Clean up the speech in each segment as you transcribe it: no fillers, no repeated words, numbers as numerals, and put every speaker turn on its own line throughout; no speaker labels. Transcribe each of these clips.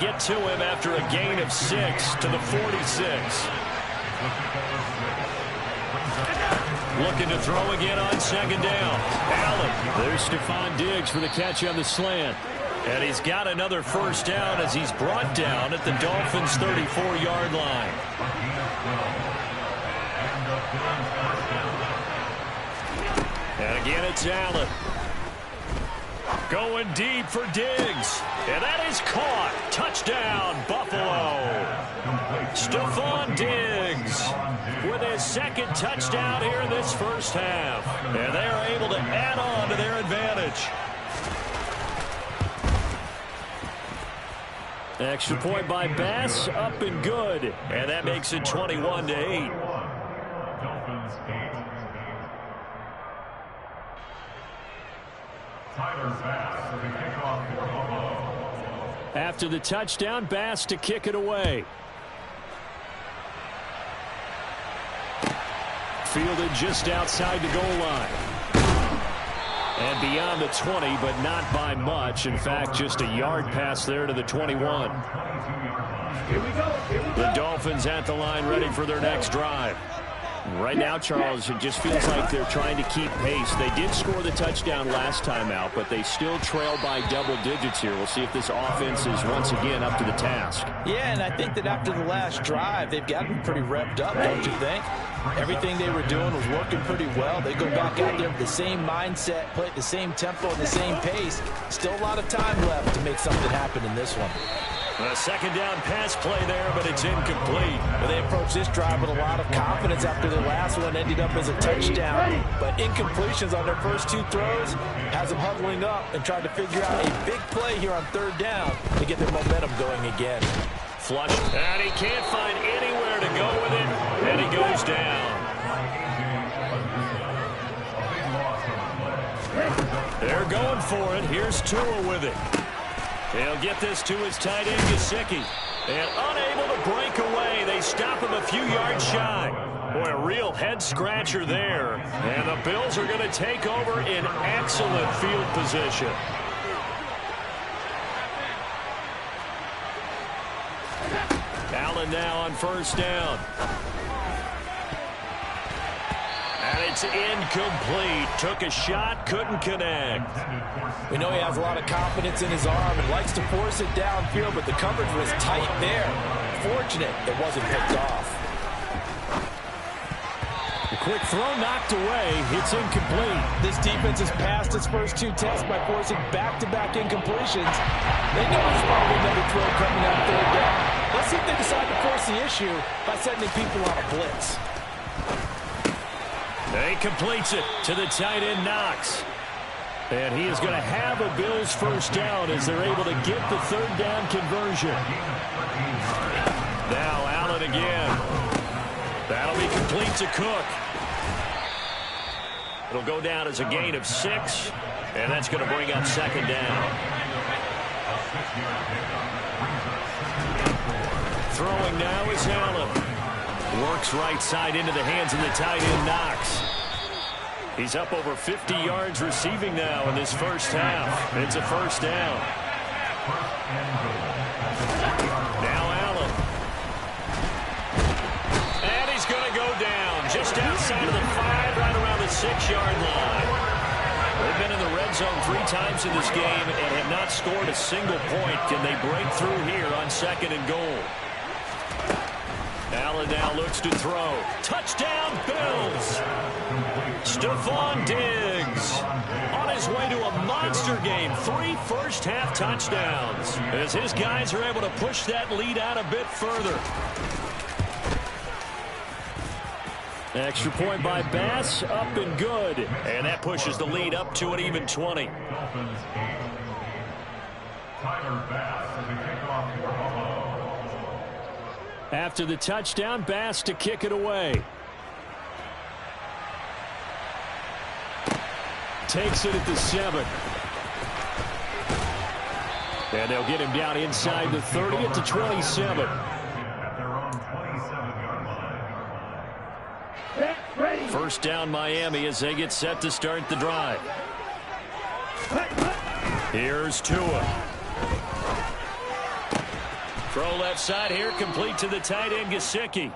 Get to him after a gain of 6 to the 46. Looking to throw again on second down. Allen. There's Stephon Diggs for the catch on the slant. And he's got another first down as he's brought down at the Dolphins' 34-yard line. And again, it's Allen. Going deep for Diggs. And that is caught. Touchdown, Buffalo. Stephon Diggs with his second touchdown here in this first half. And they are able to add on to their advantage. Extra point by Bass, up and good. And that makes it 21-8. After the touchdown, Bass to kick it away. Fielded just outside the goal line. And beyond the 20, but not by much. In fact, just a yard pass there to the 21. The Dolphins at the line ready for their next drive. Right now, Charles, it just feels like they're trying to keep pace. They did score the touchdown last time out, but they still trail by double digits here. We'll see if this offense is once again up to the task.
Yeah, and I think that after the last drive, they've gotten pretty revved up, don't you think? Everything they were doing was working pretty well. They go back out there with the same mindset, play at the same tempo and the same pace. Still a lot of time left to make something happen in this one.
A second down pass play there, but it's incomplete.
Well, they approached this drive with a lot of confidence after the last one ended up as a touchdown. But incompletions on their first two throws has them huddling up and trying to figure out a big play here on third down to get their momentum going again.
Flush, and he can't find anywhere to go with it, and he goes down. They're going for it. Here's Tua with it. He'll get this to his tight end, Gesicki. And unable to break away. They stop him a few yards shy. Boy, a real head-scratcher there. And the Bills are going to take over in excellent field position. Allen now on first down. And it's incomplete. Took a shot, couldn't connect.
We know he has a lot of confidence in his arm and likes to force it downfield, but the coverage was tight there. Fortunate it wasn't picked off.
A quick throw knocked away. It's incomplete.
This defense has passed its first two tests by forcing back-to-back incompletions. They know there's probably another throw coming on third down. Let's see if they decide to force the issue by sending people on a blitz.
He completes it to the tight end, Knox. And he is going to have a Bills first down as they're able to get the third down conversion. Now Allen again. That'll be complete to Cook. It'll go down as a gain of 6, and that's going to bring up second down. Throwing now is Allen. Works right side into the hands of the tight end, Knox. He's up over 50 yards receiving now in this first half. It's a first down. Now Allen. And he's going to go down just outside of the 5, right around the 6-yard line. They've been in the red zone 3 times in this game and have not scored a single point. Can they break through here on second and goal? Allen now looks to throw. Touchdown, Bills! Stephon Diggs on his way to a monster game. 3 first-half touchdowns as his guys are able to push that lead out a bit further. Extra point by Bass, up and good. And that pushes the lead up to an even 20. After the touchdown, Bass to kick it away. Takes it at the 7. And they'll get him down inside the 30 at the 27. First down Miami as they get set to start the drive. Here's Tua. Throw left side here, complete to the tight end, Gesicki.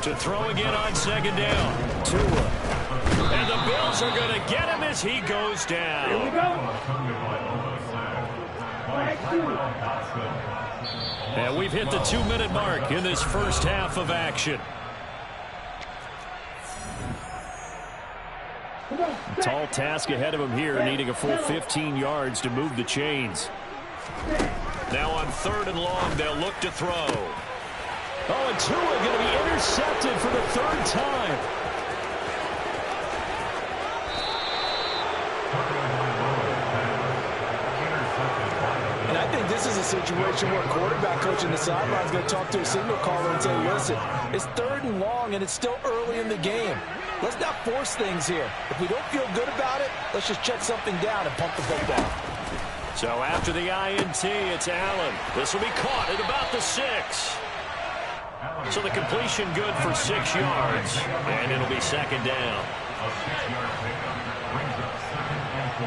To throw again on second down. Tua. And the Bills are going to get him as he goes down.
Here we go.
And we've hit the 2-minute mark in this first half of action. Tall task ahead of him here, needing a full 15 yards to move the chains. Now on 3rd and long, they'll look to throw. Oh, and Tua going to be intercepted for the 3rd time.
And I think this is a situation where quarterback coach in the sideline is going to talk to a signal caller and say, listen, it's 3rd and long and it's still early in the game. Let's not force things here. If we don't feel good about it, let's just check something down and pump the football.
So after the INT, it's Allen. This will be caught at about the 6. So the completion good for 6 yards, and it'll be 2nd down.
A 6-yard pickup brings up 2nd and 4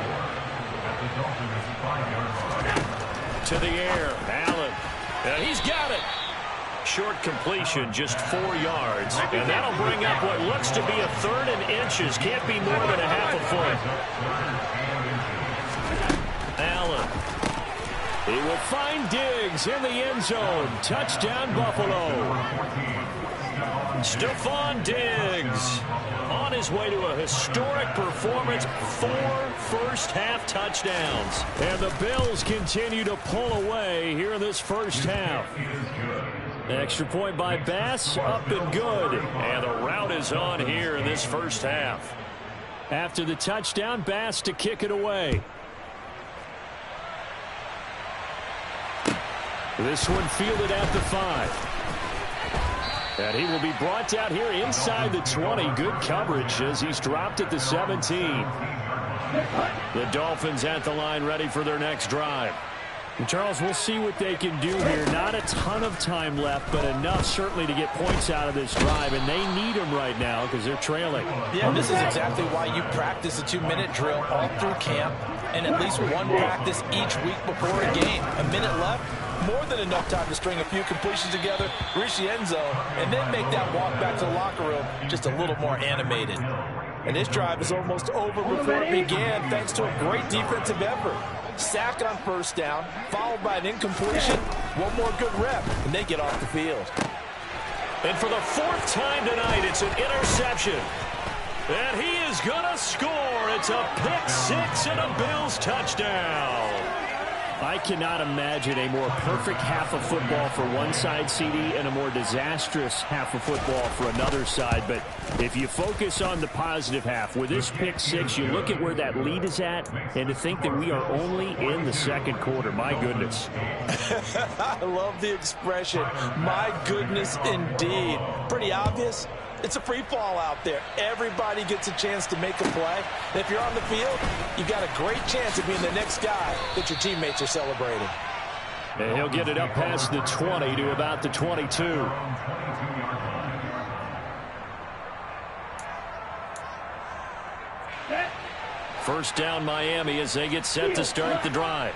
at the Dolphins' 5-yard line.
To the air, Allen. And he's got it. Short completion, just 4 yards. And that'll bring up what looks to be a 3rd and inches. Can't be more than a half a foot. Allen. He will find Diggs in the end zone. Touchdown, Buffalo. Stephon Diggs on his way to a historic performance. 4 first-half touchdowns. And the Bills continue to pull away here in this first half. Extra point by Bass, up and good. And the route is on here in this first half. After the touchdown, Bass to kick it away. This one fielded at the 5. And he will be brought down here inside the 20. Good coverage as he's dropped at the 17. The Dolphins at the line ready for their next drive. And Charles, we'll see what they can do here. Not a ton of time left, but enough certainly to get points out of this drive. And they need them right now because they're trailing.
Yeah, this is exactly why you practice a 2-minute drill all through camp and at least one practice each week before a game. A minute left, more than enough time to string a few completions together, reach the end zone, and then make that walk back to the locker room just a little more animated. And this drive is almost over before it began thanks to a great defensive effort. Sack on 1st down, followed by an incompletion. One more good rep, and they get off the field.
And for the 4th time tonight, it's an interception. And he is going to score. It's a pick 6 and a Bills touchdown. I cannot imagine a more perfect half of football for one side, CD, and a more disastrous half of football for another side. But if you focus on the positive half, with this pick 6, you look at where that lead is at, and to think that we are only in the 2nd quarter. My goodness.
I love the expression, my goodness indeed. Pretty obvious. It's a free fall out there. Everybody gets a chance to make a play. And if you're on the field, you've got a great chance of being the next guy that your teammates are celebrating.
And he'll get it up past the 20 to about the 22. First down, Miami, as they get set to start the drive.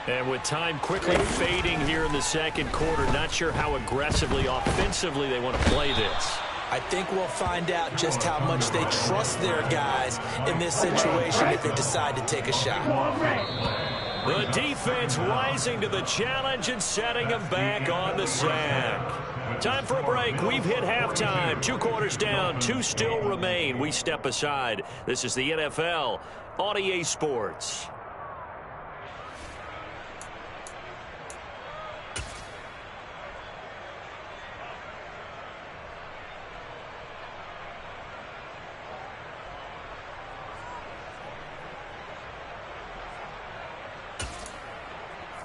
And with time quickly fading here in the 2nd quarter, not sure how aggressively, offensively they want to play this.
I think we'll find out just how much they trust their guys in this situation if they decide to take a shot.
The defense rising to the challenge and setting them back on the sack. Time for a break. We've hit halftime. 2 quarters down, 2 still remain. We step aside. This is the NFL on EA Sports.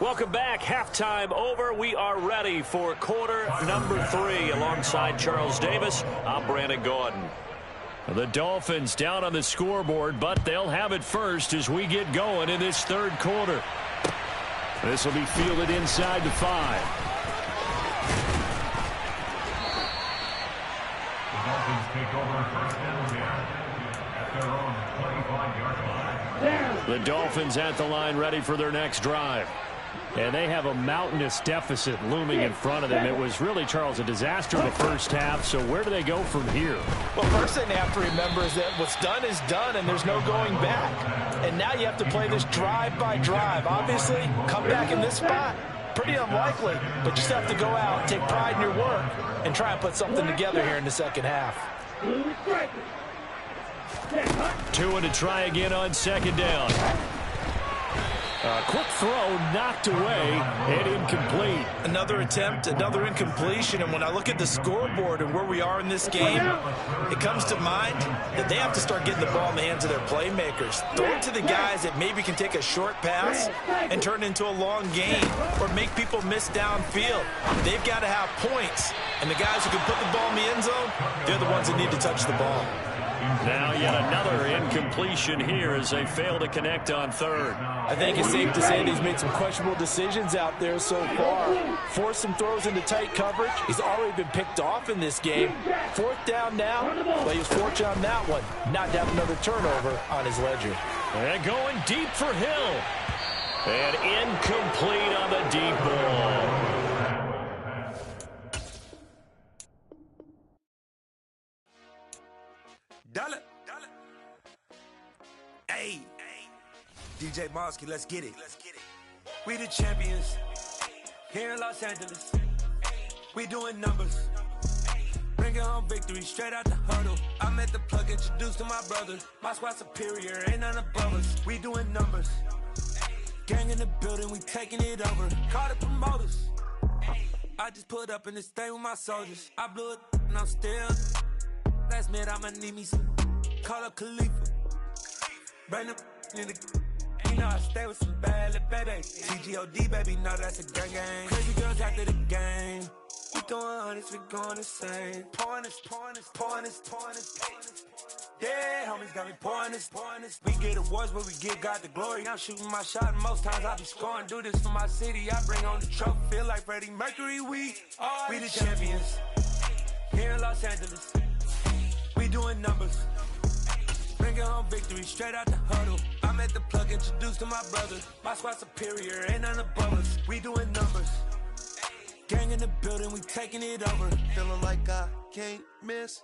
Welcome back. Halftime over. We are ready for quarter number 3. Alongside Charles Davis, I'm Brandon Gordon. The Dolphins down on the scoreboard, but they'll have it first as we get going in this 3rd quarter. This will be fielded inside the 5.
The Dolphins take over 1st down here at their own 25-yard line.
The Dolphins at the line ready for their next drive. And they have a mountainous deficit looming in front of them. It was really, Charles, a disaster in the first half. So where do they go from here?
Well, first thing they have to remember is that what's done is done, and there's no going back. And now you have to play this drive by drive. Obviously, come back in this spot, pretty unlikely. But you just have to go out, take pride in your work, and try and put something together here in the second half.
Tua to try again on second down. Quick throw knocked away and incomplete.
Another attempt, another incompletion. And when I look at the scoreboard and where we are in this game, it comes to mind that they have to start getting the ball in the hands of their playmakers. Throw it to the guys that maybe can take a short pass and turn it into a long gain or make people miss downfield. They've got to have points. And the guys who can put the ball in the end zone, they're the ones that need to touch the ball.
Now yet another incompletion here as they fail to connect on third.
I think it's safe to say that he's made some questionable decisions out there so far. Forced some throws into tight coverage. He's already been picked off in this game. Fourth down now, but he was fortunate on that one, not to have another turnover on his ledger.
And going deep for Hill. And incomplete on the deep ball.
Dollar. Hey, DJ Mosky, let's get it. We the champions here in Los Angeles. We doing numbers. Bringing home victory straight out the huddle. I'm at the plug, introduced to my brother. My squad superior, ain't none above us. We doing numbers. Gang in the building, we taking it over. Call the promoters. I just put up in this thing with my soldiers. I blew it and I'm still. Last minute, I'ma need me some. Call up Khalifa. Bring them in the. You know I stay with some bad little baby. TGOD, baby, know that's a gang gang. Crazy girls after the game. We throwing hundreds, we going insane. Pouring this. Yeah, homies got me pouring this. We get awards, but we give God the glory. I'm shooting my shot, and most times I be scoring. Do this for my city, I bring on the trophy. Feel like Freddie Mercury, we the champions. Here in Los Angeles. We doing numbers. Bringing home victory straight out the huddle. I'm at the plug, introduced to my brother. My squad superior, ain't none above us. We doing numbers. Gang in the building, we taking it over.
Feeling like I can't miss.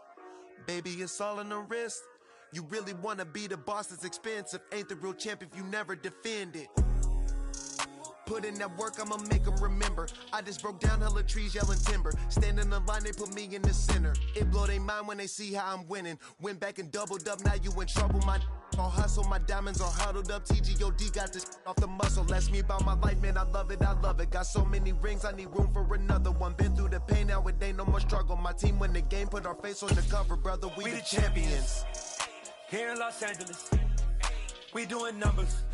Baby, it's all in the wrist. You really wanna be the boss, it's expensive. Ain't the real champ if you never defend it. Put in that work, I'ma make them remember. I just broke down hella trees, yelling timber. Stand in the line, they put me in the center. It blow they mind when they see how I'm winning. Went back and doubled up, now you in trouble. My all hustle, my diamonds are huddled up. TGOD got this off the muscle. Ask me about my life, man, I love it. Got so many rings, I need room for another one. Been through the pain, now it ain't no more struggle. My team win the game, put our face on the cover, brother. We the champions.
Here in Los Angeles. We doing numbers.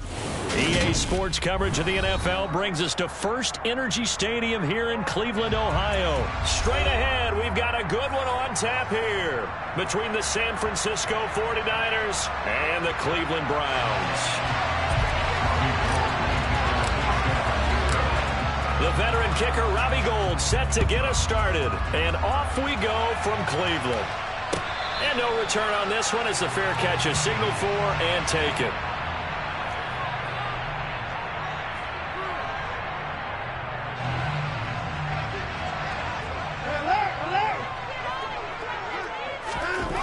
EA Sports coverage of the NFL brings us to First Energy Stadium here in Cleveland, Ohio. Straight ahead, we've got a good one on tap here between the San Francisco 49ers and the Cleveland Browns. The veteran kicker, Robbie Gould, set to get us started. And off we go from Cleveland. And no return on this one as the fair catch is signaled for and taken.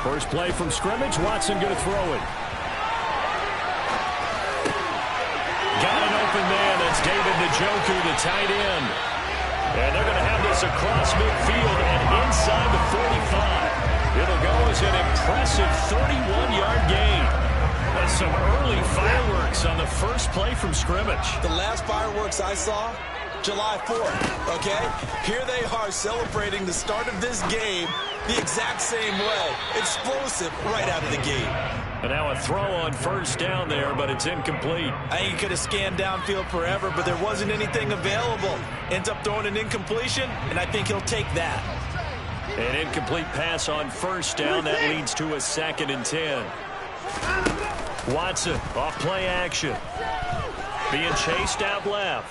First play from scrimmage, Watson going to throw it. Got an open man, that's David Njoku, the tight end. And they're going to have this across midfield and inside the 45. It'll go as an impressive 31-yard gain. That's some early fireworks on the first play from scrimmage.
The last fireworks I saw, July 4th, okay? Here they are celebrating the start of this game the exact same way. Explosive right out of the gate.
And now a throw on first down there, but it's incomplete.
I think he could have scanned downfield forever, but there wasn't anything available. Ends up throwing an incompletion, and I think he'll take that.
An incomplete pass on first down. That leads to a 2nd and 10. Watson off play action. Being chased out left.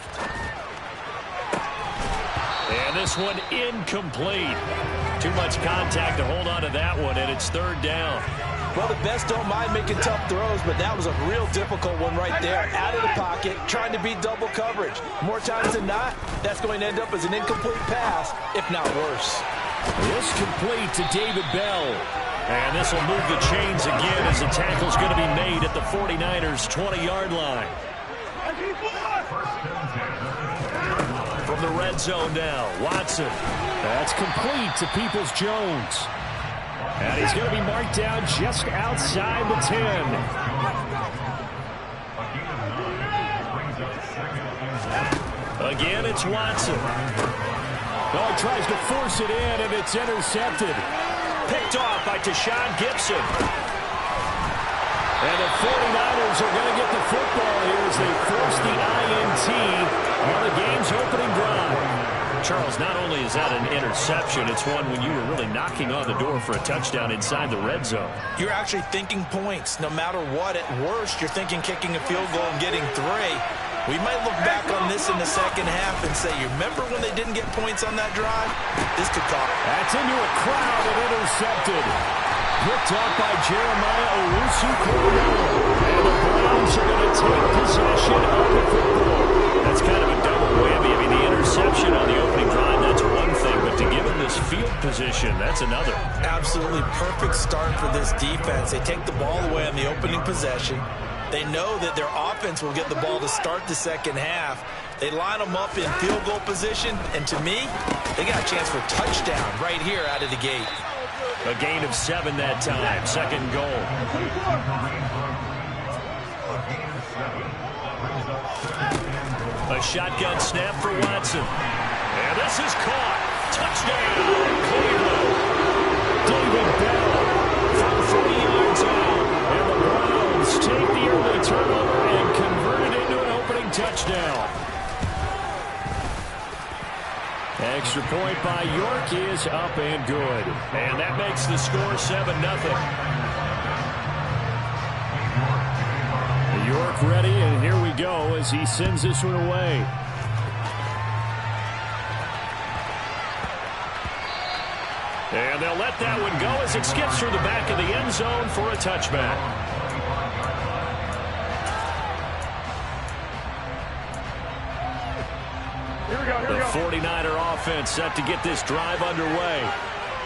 And this one incomplete. Too much contact to hold on to that one, and it's 3rd down.
Well, the best don't mind making tough throws, but that was a real difficult one right there. Out of the pocket, trying to beat double coverage. More times than not, that's going to end up as an incomplete pass, if not worse.
This complete to David Bell. And this will move the chains again as the tackle's going to be made at the 49ers' 20-yard line. From the red zone now, Watson. That's complete to Peoples-Jones. And he's going to be marked down just outside the 10. Again, it's Watson. Oh, he tries to force it in, and it's intercepted. Picked off by Tashawn Gibson. And the 49ers are going to get the football here as they force the INT on the game's opening drive. Charles, not only is that an interception, it's one when you were really knocking on the door for a touchdown inside the red zone.
You're actually thinking points. No matter what, at worst, you're thinking kicking a field goal and getting 3. We might look back on this in the second half and say, you remember when they didn't get points on that drive? This could cost. That's into a crowd and intercepted. Picked up by Jeremiah Owusu-Koramoah. And the Browns are going to take possession of the football. That's kind of a double whammy. I mean, the interception on the opening drive, that's one thing. But to give him this field position, that's another. Absolutely perfect start for this defense. They take the ball away on the opening possession. They know that their offense will get the ball to start the second half. They line them up in field goal position, and to me, they got a chance for a touchdown right here out of the gate.
A gain of 7 that time, second goal. A shotgun snap for Watson. And this is caught. Touchdown, Cleveland. David Bell from 40 yards out. And the Browns take the early turnover and convert it into an opening touchdown. Extra point by York is up and good. And that makes the score 7-0. York ready, and here we go as he sends this one away. And they'll let that one go as it skips through the back of the end zone for a touchback. The 49er offense set to get this drive underway.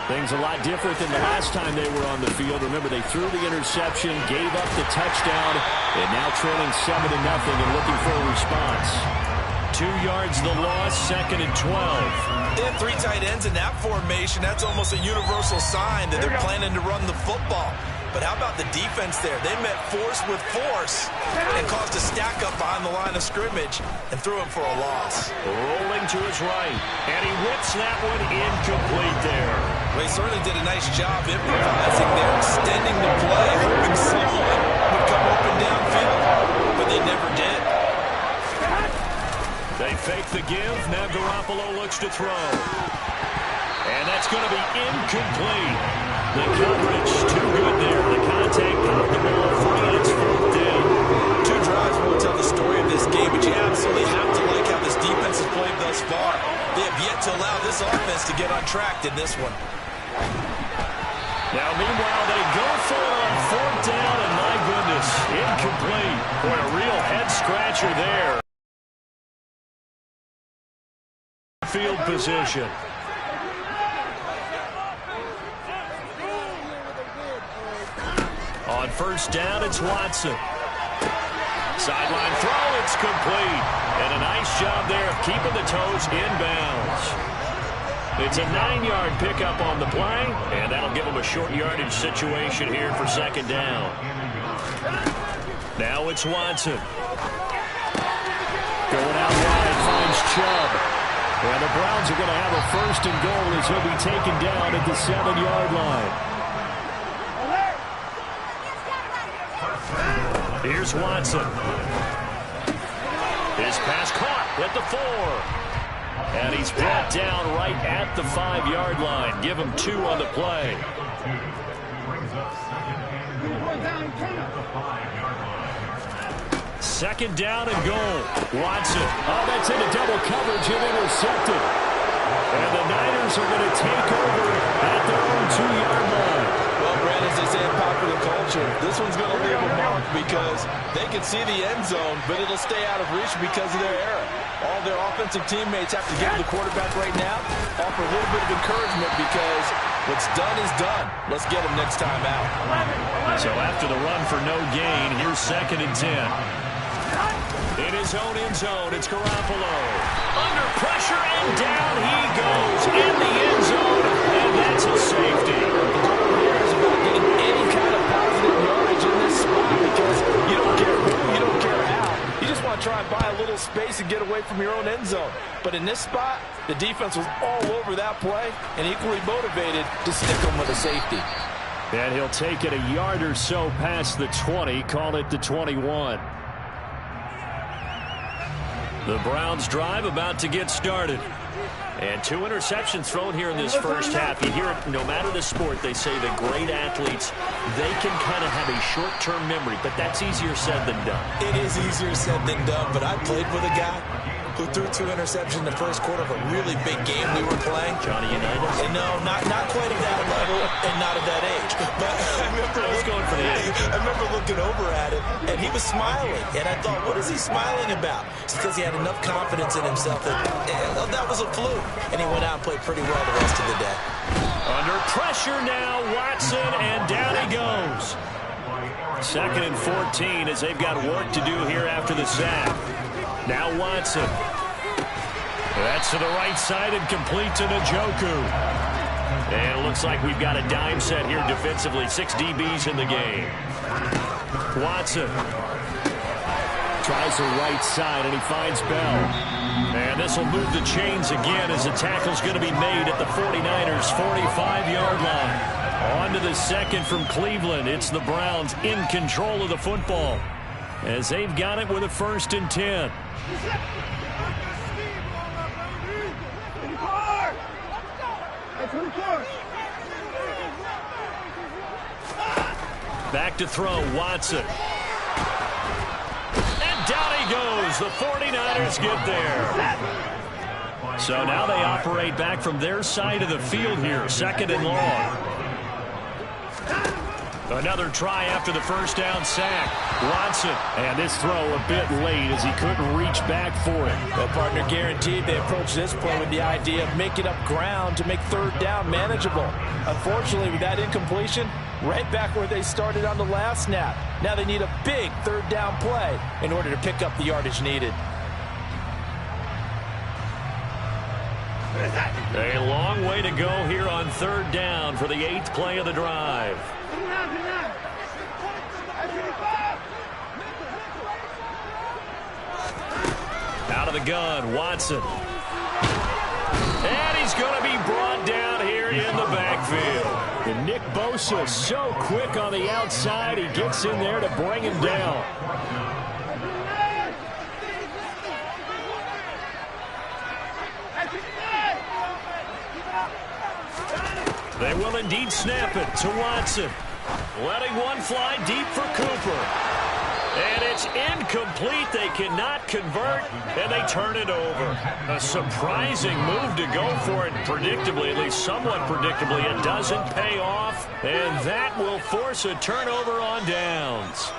Things a lot different than the last time they were on the field. Remember, they threw the interception, gave up the touchdown, and now trailing 7-0 and looking for a response. 2 yards the loss, 2nd and 12.
They have 3 tight ends in that formation. That's almost a universal sign that they're planning to run the football. But how about the defense there? They met force with force and caused a stack up behind the line of scrimmage and threw him for a loss.
Rolling to his right, and he whips that one incomplete there.
Well, he certainly did a nice job improvising there, extending the play, hoping someone would come open downfield, but they never did.
They fake the give. Now Garoppolo looks to throw. And that's going to be incomplete. The coverage too good there. The contact caught the ball free, and it's 4th down.
2 drives won't tell the story of this game, but you absolutely have to like how this defense has played thus far. They have yet to allow this offense to get on track in this one.
Now, meanwhile, they go for it on 4th down, and my goodness, incomplete. Boy, a real head-scratcher there. Field position. On 1st down, it's Watson. Sideline throw, it's complete. And a nice job there of keeping the toes inbounds. It's a 9-yard pickup on the play, and that'll give them a short yardage situation here for 2nd down. Now it's Watson. Going out wide, finds Chubb. And the Browns are going to have a 1st and goal as he'll be taken down at the 7-yard line. Here's Watson. His pass caught at the 4. And he's brought down right at the 5-yard line. Give him 2 on the play. Second down and goal. Watson. Oh, that's into double coverage and intercepted. And the Niners are going to take over at their own 2-yard line.
Well, Brandon, as they say in popular culture, this one's going to leave a mark because they can see the end zone, but it'll stay out of reach because of their error. All their offensive teammates have to give the quarterback right now, offer a little bit of encouragement because what's done is done. Let's get him next time out.
So after the run for no gain, here's 2nd and 10. In his own end zone, it's Garoppolo. Under pressure, and down he goes in the end zone, and that's a safety.
The goal here is about getting any kind of positive yardage in this spot because you don't care who, you don't care how. You just want to try and buy a little space and get away from your own end zone. But in this spot, the defense was all over that play and equally motivated to stick them with a safety.
And he'll take it a yard or so past the 20, call it the 21. The Browns drive about to get started. And 2 interceptions thrown here in this first half. You hear it, no matter the sport, they say the great athletes, they can kind of have a short-term memory, but that's easier said than done.
It is easier said than done, but I played with a guy who threw 2 interceptions in the first quarter of a really big game we were playing.
Johnny Unitas?
And no, not quite at that level and not at that age. But I was going for the age. I remember looking over at him, and he was smiling. And I thought, what is he smiling about? It's because he had enough confidence in himself that was a fluke. And he went out and played pretty well the rest of the day.
Under pressure now, Watson, and down he goes. 2nd and 14 as they've got work to do here after the sack. Now Watson. That's to the right side and complete to Njoku. And it looks like we've got a dime set here defensively. 6 DBs in the game. Watson tries the right side, and he finds Bell. And this will move the chains again as the tackle's going to be made at the 49ers' 45-yard line. On to the 2nd from Cleveland. It's the Browns in control of the football as they've got it with a 1st and 10. Back to throw, Watson. And down he goes. The 49ers get there. So now they operate back from their side of the field here. 2nd and long. Another try after the first down sack. Watson, and this throw a bit late as he couldn't reach back for it.
Well, partner, guaranteed they approach this play with the idea of making up ground to make 3rd down manageable. Unfortunately, with that incompletion, right back where they started on the last snap. Now they need a big 3rd down play in order to pick up the yardage needed.
A long way to go here on 3rd down for the 8th play of the drive. Out of the gun, Watson. And he's going to be brought down here in the backfield. And Nick Bosa so quick on the outside, he gets in there to bring him down. They will indeed snap it to Watson. Letting one fly deep for Cooper. And it's incomplete. They cannot convert, and they turn it over. A surprising move to go for it predictably, at least somewhat predictably. It doesn't pay off, and that will force a turnover on downs.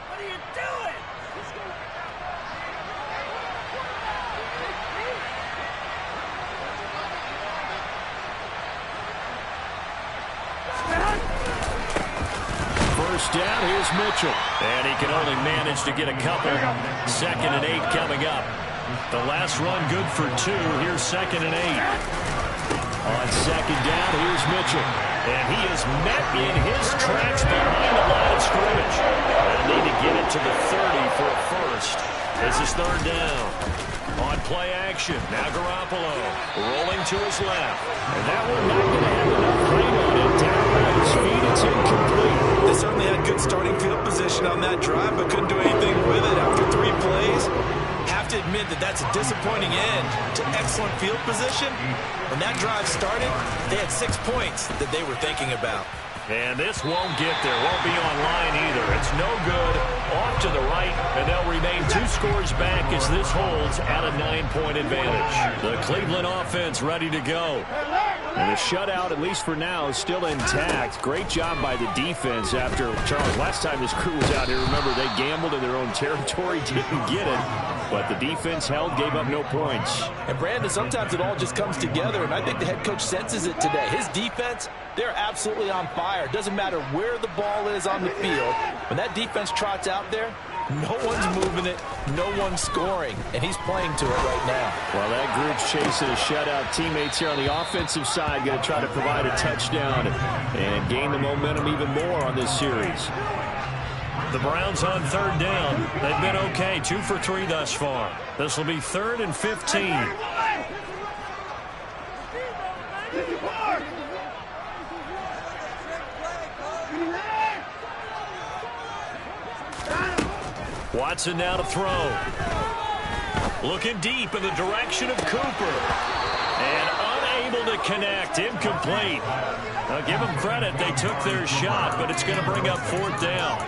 What are you doing?
First down, here's Mitchell. And he can only manage to get a couple. 2nd and 8 coming up. The last run good for 2. Here's 2nd and 8. On 2nd down, here's Mitchell. And he is met in his tracks behind the line of scrimmage. They'll need to get it to the 30 for a first. This is 3rd down. On play action, now Garoppolo rolling to his left. And that one not going to have enough height on it. Down at his feet, it's incomplete.
They certainly had good starting field position on that drive, but couldn't do anything with it after 3 plays. Have to admit that that's a disappointing end to excellent field position. When that drive started, they had 6 points that they were thinking about.
And this won't get there. Won't be online either. It's no good. Off to the right, and they'll remain 2 scores back as this holds at a 9-point advantage. The Cleveland offense ready to go. And the shutout, at least for now, is still intact. Great job by the defense after, Charles, last time this crew was out here, remember, they gambled in their own territory, didn't get it. But the defense held, gave up no points.
And, Brandon, sometimes it all just comes together, and I think the head coach senses it today. His defense, they're absolutely on fire. Doesn't matter where the ball is on the field. When that defense trots out there, no one's moving it, no one's scoring, and he's playing to it right now.
Well, that group's chasing a shutout. Teammates here on the offensive side going to try to provide a touchdown and gain the momentum even more on this series.
The Browns on third down. They've been okay, 2 for 3 thus far. This will be 3rd and 15. Watson now to throw. Looking deep in the direction of Cooper. And unable to connect. Incomplete. Now give them credit. They took their shot, but it's going to bring up 4th down.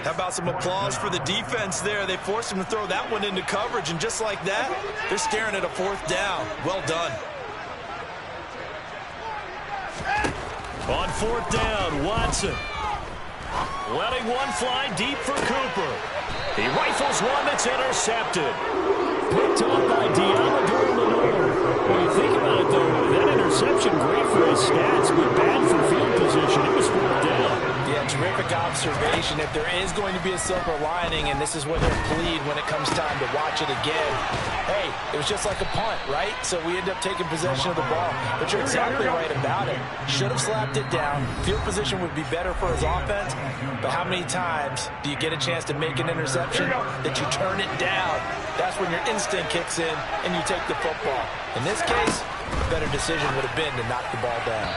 How about some applause for the defense there? They forced him to throw that one into coverage, and just like that, they're staring at a 4th down. Well done.
On 4th down, Watson. Letting one fly deep for Cooper. He rifles one that's intercepted. Picked up by Lenore. When you think about it, though, that interception, great for his stats, but bad for field position. It was 4th down.
Yeah, terrific observation. If there is going to be a silver lining, and this is what he'll plead when it comes time to watch it again, hey, it was just like a punt, right? So we end up taking possession of the ball. But you're exactly right about it. Should have slapped it down. Field position would be better for his offense. But how many times do you get a chance to make an interception that you turn it down? That's when your instinct kicks in and you take the football. In this case, a better decision would have been to knock the ball down.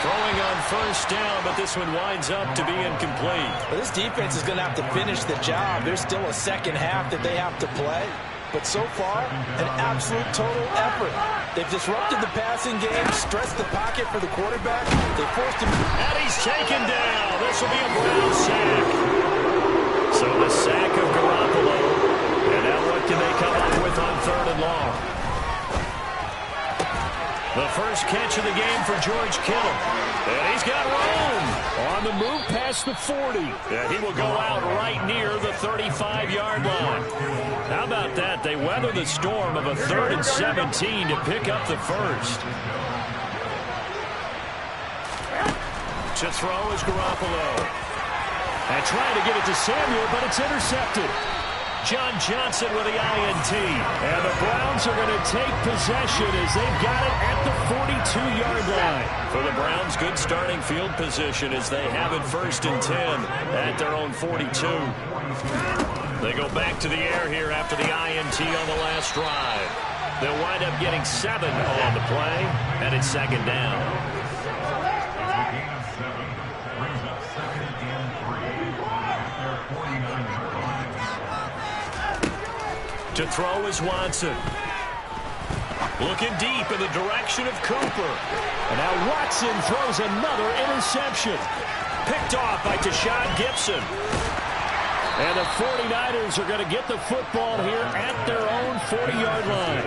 Throwing on 1st down, but this one winds up to be incomplete.
Well, this defense is going to have to finish the job. There's still a second half that they have to play. But so far, an absolute total effort. They've disrupted the passing game, stressed the pocket for the quarterback. They forced him.
And he's taken down. This will be a Brown sack. So the sack of Garoppolo. And now what can they come up with on 3rd and long? The first catch of the game for George Kittle. And he's got room on the move past the 40. And he will go out right near the 35-yard line. How about that? They weather the storm of a 3rd and 17 to pick up the first. To throw is Garoppolo. And trying to get it to Samuel, but it's intercepted. John Johnson with the INT. And the Browns are going to take possession as they've got it at the 42-yard line. For the Browns, good starting field position as they have it 1st and 10 at their own 42. They go back to the air here after the INT on the last drive. They'll wind up getting 7 on the play, and it's 2nd down. To throw is Watson. Looking deep in the direction of Cooper. And now Watson throws another interception. Picked off by Tashawn Gibson. And the 49ers are going to get the football here at their own 40-yard line.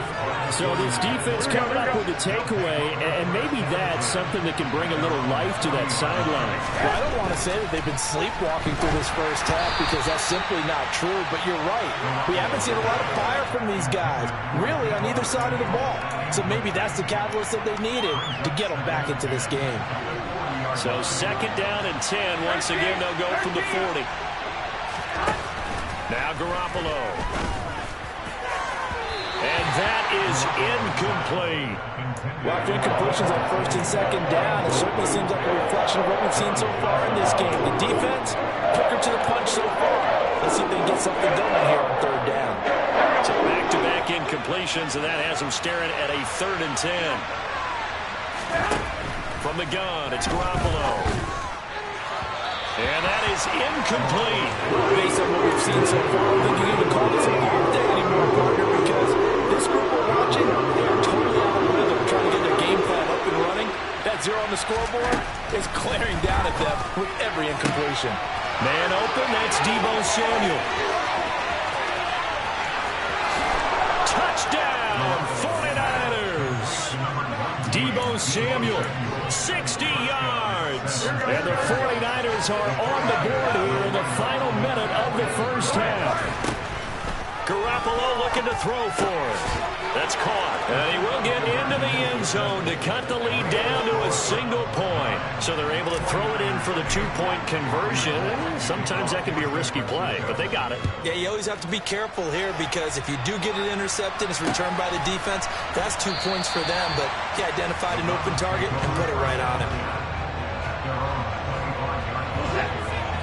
So this defense coming up with a takeaway, and maybe that's something that can bring a little life to that sideline.
Well, I don't want to say that they've been sleepwalking through this first half because that's simply not true, but you're right. We haven't seen a lot of fire from these guys, really, on either side of the ball. So maybe that's the catalyst that they needed to get them back into this game.
So 2nd down and 10. Once again, they'll go from the 40. Now Garoppolo. And that is incomplete.
Well, after incompletions on 1st and 2nd down, it certainly seems like a reflection of what we've seen so far in this game. The defense, quicker to the punch so far. Let's see if they can get something going here on 3rd down.
So back-to-back incompletions, and that has them staring at a 3rd and 10. From the gun, it's Garoppolo. And that is incomplete.
Based on what we've seen so far, I don't think you can even call this a off day anymore, partner, because this group we're watching, they are totally out of rhythm, trying to get their game plan up and running. That 0 on the scoreboard is glaring down at them with every incompletion.
Man open, that's Deebo Samuel. Touchdown, 49ers. Deebo Samuel. 60 yards. And the 49ers are on the board here in the final minute of the first half. Garoppolo looking to throw for it. That's caught. And he will get into the end zone to cut the lead down to a single point. So they're able to throw it in for the two-point conversion. Sometimes that can be a risky play, but they got it.
Yeah, you always have to be careful here because if you do get it intercepted, it's returned by the defense. That's 2 points for them, but he identified an open target and put it right on him.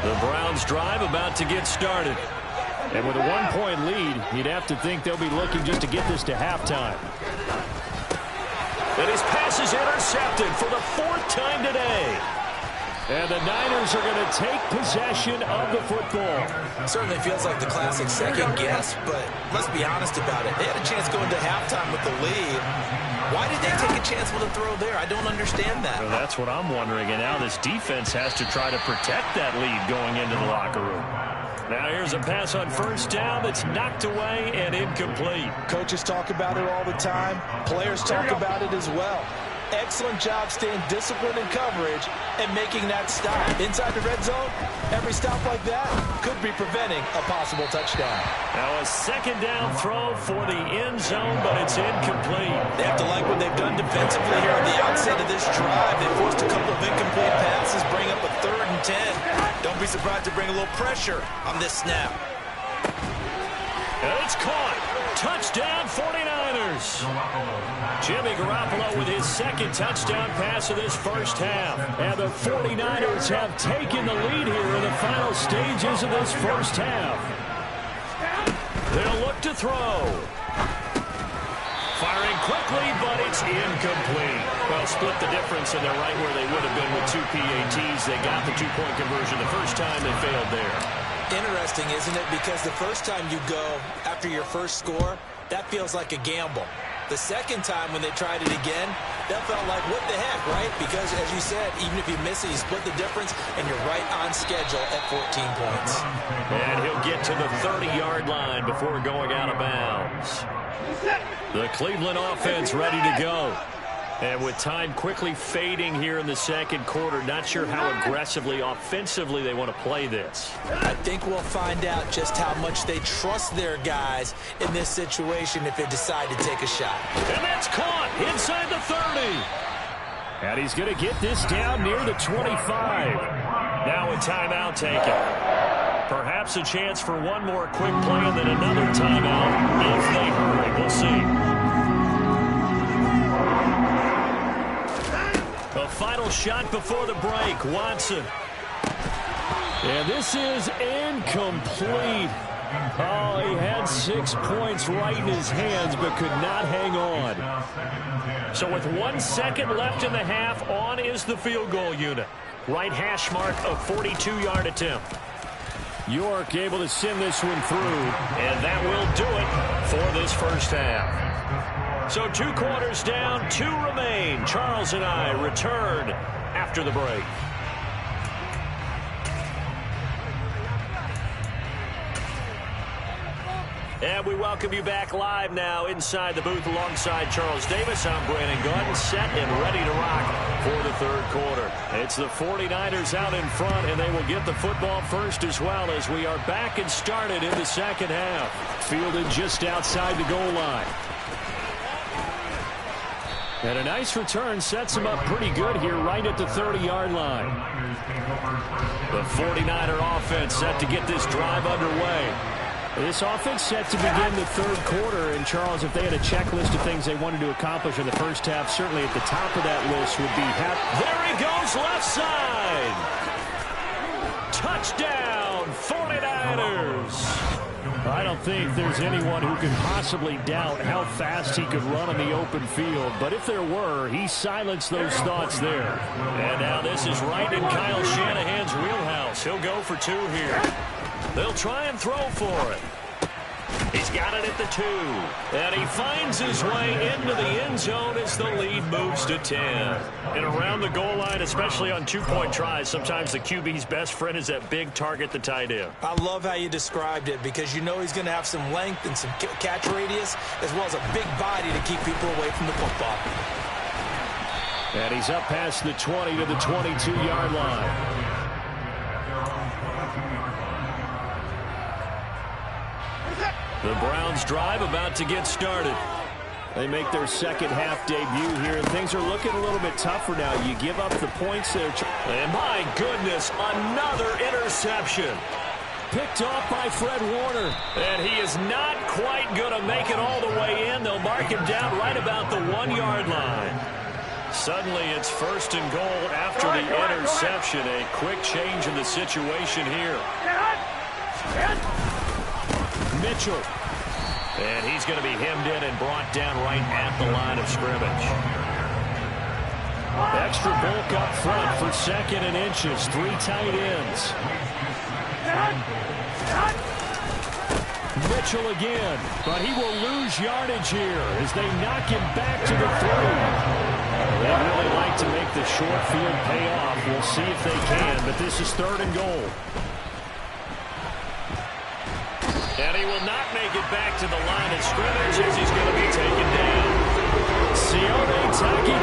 The Browns drive about to get started. And with a one-point lead, you'd have to think they'll be looking just to get this to halftime. And his pass is intercepted for the fourth time today. And the Niners are going to take possession of the football.
Certainly feels like the classic second guess, but let's be honest about it. They had a chance going to halftime with the lead. Why did they take a chance with a throw there? I don't understand that.
Well, that's what I'm wondering. And now this defense has to try to protect that lead going into the locker room. Now here's a pass on first down that's knocked away and incomplete.
Coaches talk about it all the time. Players talk about it as well. Excellent job staying disciplined in coverage and making that stop. Inside the red zone, every stop like that could be preventing a possible touchdown.
Now a second down throw for the end zone, but it's incomplete.
They have to like what they've done defensively here at the outset of this drive. They forced a couple of incomplete passes, bring up a 3rd and 10. Don't be surprised to bring a little pressure on this snap.
And it's caught. Touchdown 49ers. Jimmy Garoppolo with his second touchdown pass of this first half. And the 49ers have taken the lead here in the final stages of this first half. They'll look to throw. Firing quickly, but it's incomplete. Well, split the difference, and they're right where they would have been with 2 PATs. They got the two-point conversion the first time. They failed there.
Interesting, isn't it? Because the first time you go after your first score, that feels like a gamble. The second time when they tried it again, that felt like, what the heck, right? Because, as you said, even if you miss it, you split the difference, and you're right on schedule at 14 points.
And he'll get to the 30-yard line before going out of bounds. The Cleveland offense ready to go. And with time quickly fading here in the second quarter, not sure how aggressively, offensively they want to play this.
I think we'll find out just how much they trust their guys in this situation if they decide to take a shot.
And that's caught inside the 30. And he's going to get this down near the 25. Now a timeout taken. Perhaps a chance for one more quick play and then another timeout if they hurry. We'll see. A final shot before the break. Watson. And this is incomplete. Oh, he had 6 points right in his hands but could not hang on. So with 1 second left in the half, on is the field goal unit. Right hash mark, a 42-yard attempt. York able to send this one through, and that will do it for this first half. So 2 quarters down, 2 remain. Charles and I return after the break. And we welcome you back live now inside the booth alongside Charles Davis. I'm Brandon Gordon, set and ready to rock for the third quarter. It's the 49ers out in front, and they will get the football first as well as we are back and started in the second half. Fielded just outside the goal line. And a nice return sets him up pretty good here right at the 30-yard line. The 49er offense set to get this drive underway. This offense set to begin the third quarter. And, Charles, if they had a checklist of things they wanted to accomplish in the first half, certainly at the top of that list would be there he goes, left side. Touchdown, 49ers. I don't think there's anyone who can possibly doubt how fast he could run on the open field. But if there were, he silenced those thoughts there. And now this is right in Kyle Shanahan's wheelhouse. He'll go for 2 here. They'll try and throw for it. He's got it at the 2. And he finds his way into the end zone as the lead moves to 10. And around the goal line, especially on 2-point tries, sometimes the QB's best friend is that big target, the tight end.
I love how you described it because you know he's going to have some length and some catch radius as well as a big body to keep people away from the football.
And he's up past the 20 to the 22-yard line. The Browns drive about to get started. They make their second half debut here, and things are looking a little bit tougher now. You give up the points there. And my goodness, another interception. Picked off by Fred Warner. And he is not quite going to make it all the way in. They'll mark him down right about the 1-yard line. Suddenly it's 1st and goal after the interception. A quick change in the situation here. Mitchell. And he's going to be hemmed in and brought down right at the line of scrimmage. Extra bulk up front for 2nd and inches. 3 tight ends. Mitchell again, but he will lose yardage here as they knock him back to the 3. They really like to make the short field pay off. We'll see if they can, but this is 3rd and goal. And he will not make it back to the line of scrimmage as he's going to be taken down. Sione Taki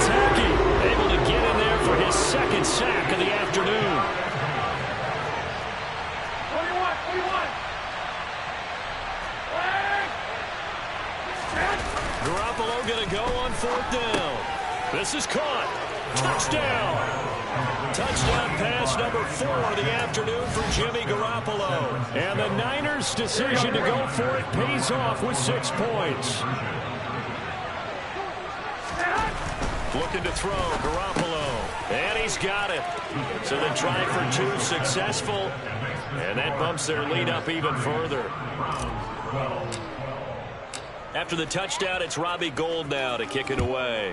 able to get in there for his 2nd sack of the afternoon.
21.
Garoppolo going to go on 4th down. This is caught. Touchdown. Touchdown pass number 4 of the afternoon for Jimmy Garoppolo. And the Niners' decision to go for it pays off with 6 points. Looking to throw, Garoppolo. And he's got it. So they try for 2, successful. And that bumps their lead up even further. After the touchdown, it's Robbie Gould now to kick it away.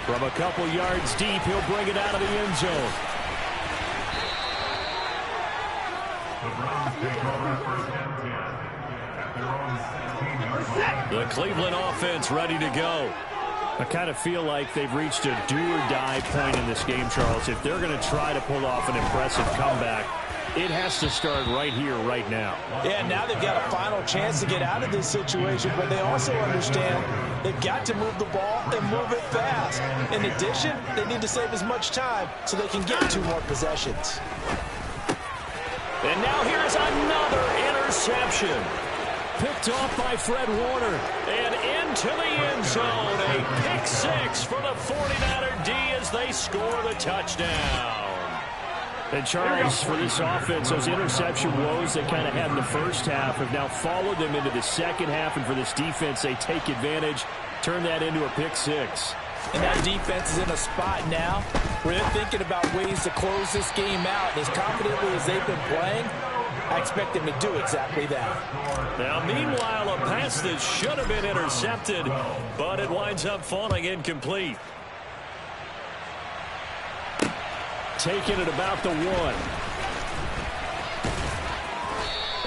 From a couple yards deep, he'll bring it out of the end zone.
The Browns take over 1st and 10 at their own 16-yard line.
The Cleveland offense ready to go. I kind of feel like they've reached a do-or-die point in this game, Charles. If they're going to try to pull off an impressive comeback, it has to start right here, right now.
Yeah, now they've got a final chance to get out of this situation, but they also understand they've got to move the ball and move it fast. In addition, they need to save as much time so they can get 2 more possessions.
And now here's another interception. Picked off by Fred Warner. And into the end zone. A pick 6 for the 49er D as they score the touchdown. And Charles, for this offense, those interception woes they kind of had in the first half have now followed them into the second half. And for this defense, they take advantage, turn that into a pick 6.
And that defense is in a spot now where they're thinking about ways to close this game out. And as confidently as they've been playing, I expect them to do exactly that.
Now, meanwhile, a pass that should have been intercepted, but it winds up falling incomplete. Taken at about the 1.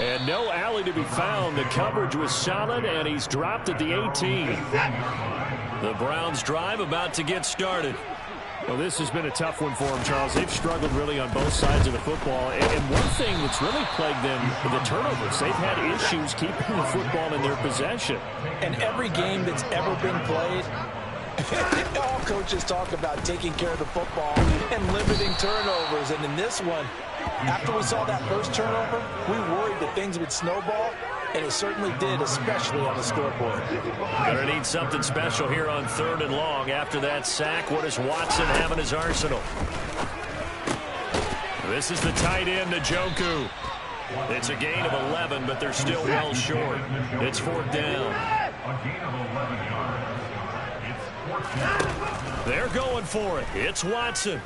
And no alley to be found. The coverage was solid, and he's dropped at the 18. The Browns drive about to get started. Well, this has been a tough one for them, Charles. They've struggled really on both sides of the football. And one thing that's really plagued them, the turnovers. They've had issues keeping the football in their possession.
And every game that's ever been played, all coaches talk about taking care of the football and limiting turnovers. And in this one, after we saw that first turnover, we worried that things would snowball, and it certainly did, especially on the scoreboard.
Gonna need something special here on 3rd and long. After that sack, what does Watson have in his arsenal? This is the tight end, Njoku. It's a gain of 11, but they're still well short. It's 4th down.
A gain of 11 yards.
They're going for it. It's Watson.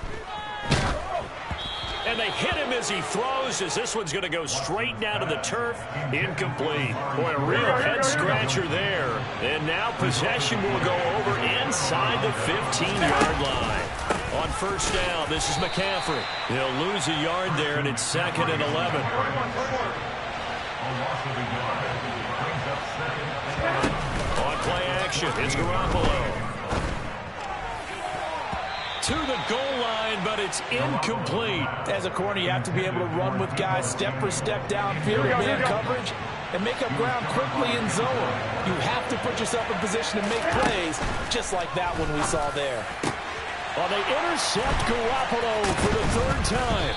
And they hit him as he throws, as this one's going to go straight down to the turf. Incomplete. Boy, a real head-scratcher there. And now possession will go over inside the 15-yard line. On 1st down, this is McCaffrey. He'll lose a yard there, and it's 2nd and 11. On play action, it's Garoppolo. To the goal line, but it's incomplete.
As a corner, you have to be able to run with guys step for step downfield and man coverage. and make up ground quickly in zone. You have to put yourself in position to make plays, just like that one we saw there.
Well, they intercept Garoppolo for the third time.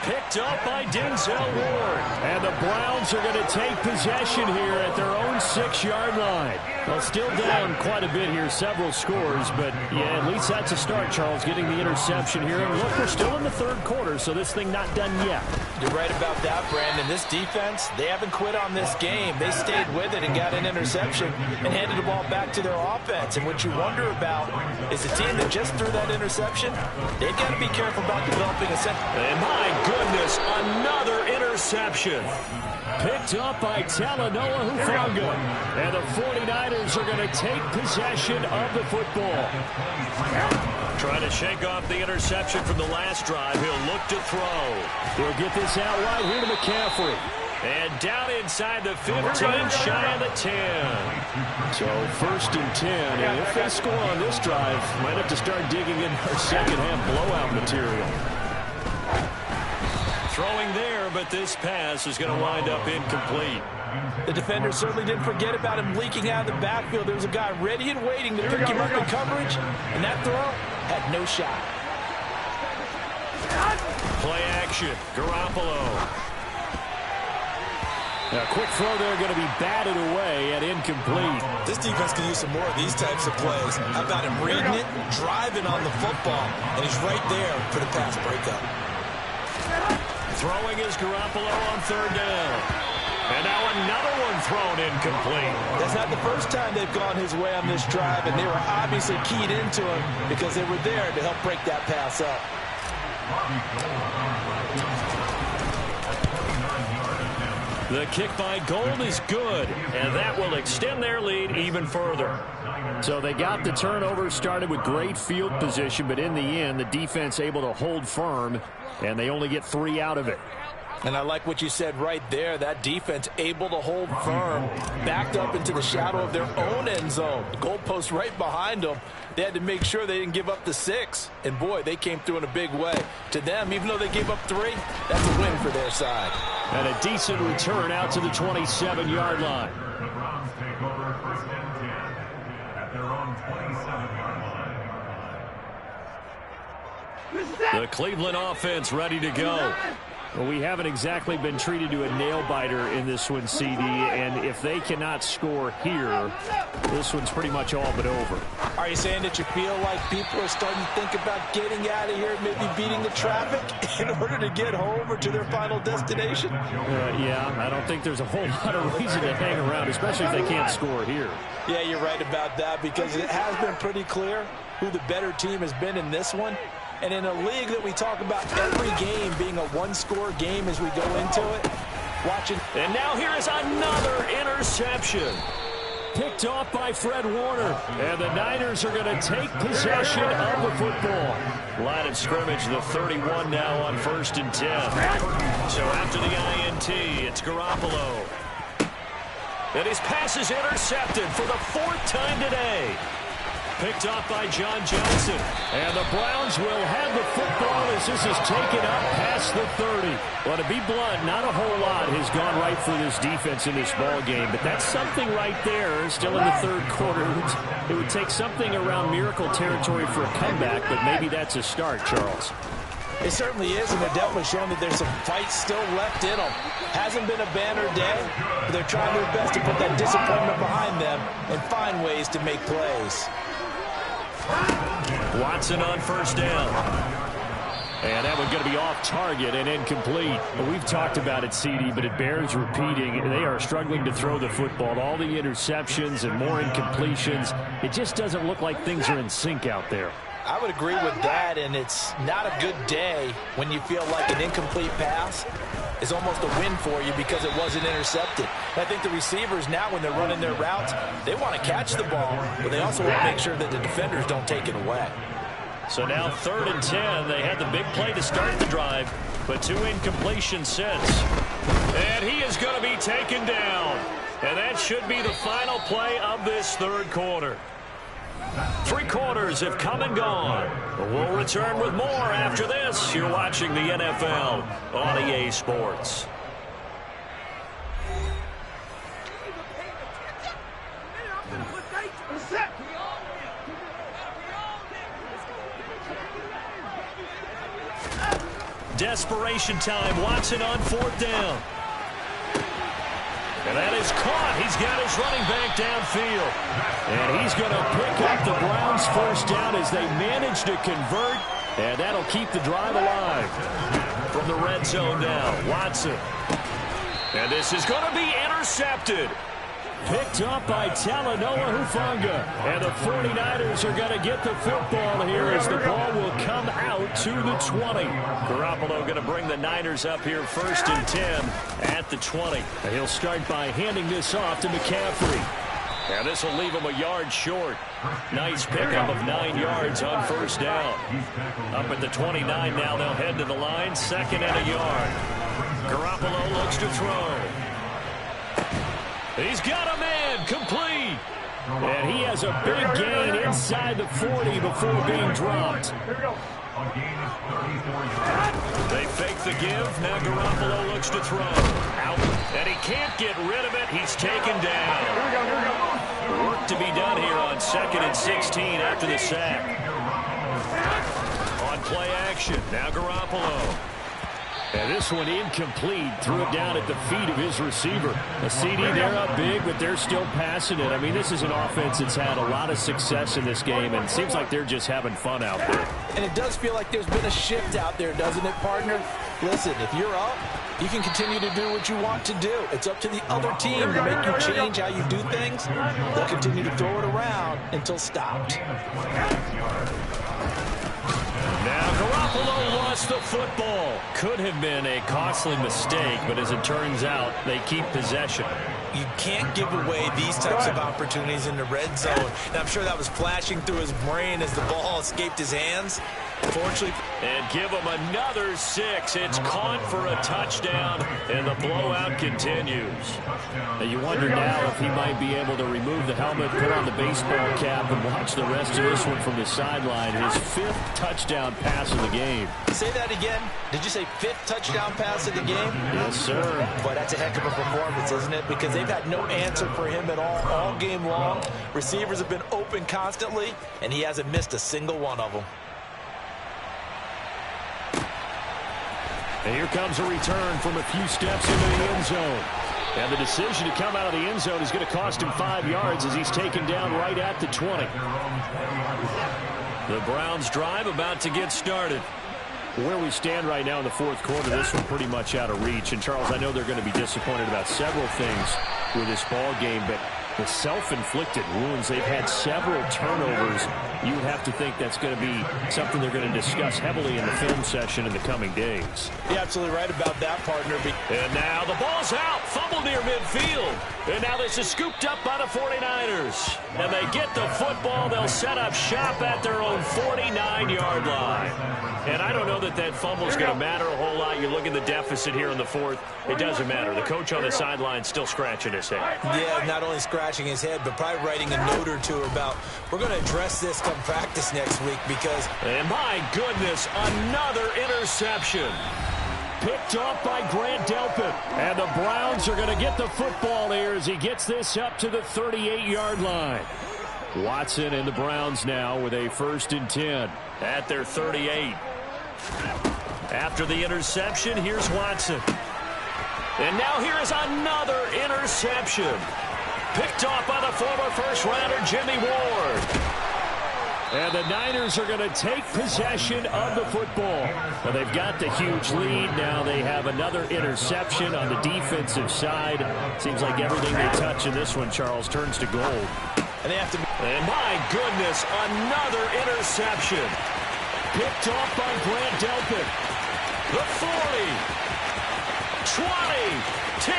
Picked up by Denzel Ward. And the Browns are going to take possession here at their own 6-yard line. Well, still down quite a bit here, several scores, but yeah, at least that's a start, Charles, getting the interception here. And look, we're still in the third quarter, so this thing not done yet.
You're right about that, Brandon. This defense, they haven't quit on this game. They stayed with it and got an interception and handed the ball back to their offense. And what you wonder about is a team that just threw that interception, they've got to be careful about developing a set.
And my goodness, another interception. Picked up by Talanoa Hufanga. And the 49ers are going to take possession of the football. Trying to shake off the interception from the last drive. He'll look to throw. He'll get this out right here to McCaffrey. And down inside the 15, shy of the 10. So 1st and 10. And if they score on this drive, might have to start digging in our second half blowout material. Throwing there, but this pass is going to wind up incomplete.
The defender certainly didn't forget about him leaking out of the backfield. There was a guy ready and waiting to pick him up in coverage, and that throw had no shot.
Play action, Garoppolo. A quick throw there going to be batted away and incomplete.
This defense can use some more of these types of plays. How about him reading it, driving on the football, and he's right there for the pass breakup.
Throwing is Garoppolo on 3rd down. And now another one thrown incomplete.
That's not the first time they've gone his way on this drive, and they were obviously keyed into him because they were there to help break that pass up.
The kick by Gold is good, and that will extend their lead even further. So they got the turnover, started with great field position, but in the end, the defense able to hold firm, and they only get 3 out of it.
And I like what you said right there. That defense able to hold firm, backed up into the shadow of their own end zone. The goalpost right behind them. They had to make sure they didn't give up the 6. And, boy, they came through in a big way. To them, even though they gave up 3, that's a win for their side.
And a decent return out to the 27-yard line.
The Browns take over 1st and 10 at their own 27-yard line.
The Cleveland offense ready to go. Well, we haven't exactly been treated to a nail-biter in this one, CD, and if they cannot score here, this one's pretty much all but over.
Are you saying that you feel like people are starting to think about getting out of here, maybe beating the traffic in order to get home or to their final destination?
Yeah, I don't think there's a whole lot of reason to hang around, especially if they can't score here.
Yeah, you're right about that, because it has been pretty clear who the better team has been in this one. And in a league that we talk about every game being a one-score game as we go into it, watching.
And now here is another interception. Picked off by Fred Warner. And the Niners are going to take possession of the football. Line of scrimmage, the 31 now on 1st and 10. So after the INT, it's Garoppolo. And his pass is intercepted for the 4th time today. Picked off by John Johnson. And the Browns will have the football as this is taken up past the 30. Well, to be blunt, not a whole lot has gone right for this defense in this ball game, but that's something right there. Still in the 3rd quarter. It would take something around miracle territory for a comeback, but maybe that's a start, Charles.
It certainly is, and they're definitely showing that there's some fight still left in them. Hasn't been a banner day, but they're trying their best to put that disappointment behind them and find ways to make plays.
Watson on 1st down. And that one's going to be off target and incomplete. We've talked about it, CD, but it bears repeating. They are struggling to throw the football. All the interceptions and more incompletions. It just doesn't look like things are in sync out there.
I would agree with that, and it's not a good day when you feel like an incomplete pass is almost a win for you because it wasn't intercepted. I think the receivers now, when they're running their routes, they want to catch the ball, but they also want to make sure that the defenders don't take it away.
So now 3rd and 10. They had the big play to start the drive, but 2 incompletions since. And he is going to be taken down. And that should be the final play of this 3rd quarter. 3 quarters have come and gone. We'll return with more after this. You're watching the NFL on EA Sports. desperation time. Watson on 4th down. And that is caught. He's got his running back downfield. And he's going to pick up the Browns' first down as they manage to convert. And that'll keep the drive alive. From the red zone now, Watson. And this is going to be intercepted. Picked up by Talanoa Hufanga. And the 49ers are going to get the football here as the ball will come out to the 20. Garoppolo going to bring the Niners up here 1st and 10 at the 20. And he'll start by handing this off to McCaffrey. And this will leave him a yard short. Nice pickup of 9 yards on 1st down. Up at the 29 now, they'll head to the line. 2nd and a yard. Garoppolo looks to throw. He's got a man, complete. And he has a big gain inside the 40 before being dropped. They fake the give. Now Garoppolo looks to throw. Out. And he can't get rid of it. He's taken down. Work to be done here on 2nd and 16 after the sack. On play action. Now Garoppolo. And this one incomplete. Threw it down at the feet of his receiver. A CD, they're up big, but they're still passing it. I mean, this is an offense that's had a lot of success in this game, and it seems like they're just having fun out there.
And it does feel like there's been a shift out there, doesn't it, partner? Listen, if you're up, you can continue to do what you want to do. It's up to the other team to make you change how you do things. They'll continue to throw it around until stopped.
Now Garoppolo lost the football. Could have been a costly mistake, but as it turns out, they keep possession.
You can't give away these types of opportunities in the red zone. And I'm sure that was flashing through his brain as the ball escaped his hands. Fortunately.
And give him another 6. It's caught for a touchdown, and the blowout continues.
And you wonder now if he might be able to remove the helmet, put on the baseball cap, and watch the rest of this one from the sideline. His 5th touchdown pass of the game.
Say that again. Did you say 5th touchdown pass of the game?
Yes, sir.
Boy, that's a heck of a performance, isn't it? Because they've had no answer for him at all game long. Receivers have been open constantly, and he hasn't missed a single one of them.
And here comes a return from a few steps into the end zone. And the decision to come out of the end zone is going to cost him 5 yards as he's taken down right at the 20.
The Browns drive about to get started.
Where we stand right now in the 4th quarter, this one pretty much out of reach. And, Charles, I know they're going to be disappointed about several things with this ball game, but the self-inflicted wounds, they've had several turnovers. You would have to think that's going to be something they're going to discuss heavily in the film session in the coming days.
You're absolutely right about that, partner.
And now the ball's out. Fumble near midfield. And now this is scooped up by the 49ers. And they get the football. They'll set up shop at their own 49-yard line. And I don't know that that fumble is going to matter a whole lot. You look at the deficit here in the 4th. It doesn't matter. The coach on the sideline still scratching his head.
Yeah, not only scratching his head, but probably writing a note or two about, we're going to address this come practice next week because...
And my goodness, another interception.
Picked off by Grant Delpit. And the Browns are going to get the football here as he gets this up to the 38-yard line. Watson and the Browns now with a 1st and 10
at their 38. After the interception, here's Watson. And now here is another interception. Picked off by the former first-rounder Jimmy Ward.
And the Niners are going to take possession of the football. Well, they've got the huge lead. Now they have another interception on the defensive side. Seems like everything they touch in this one, Charles, turns to gold.
And they have to...
And my goodness, another interception. Picked off by Grant Delpit. The 40, 20, 10,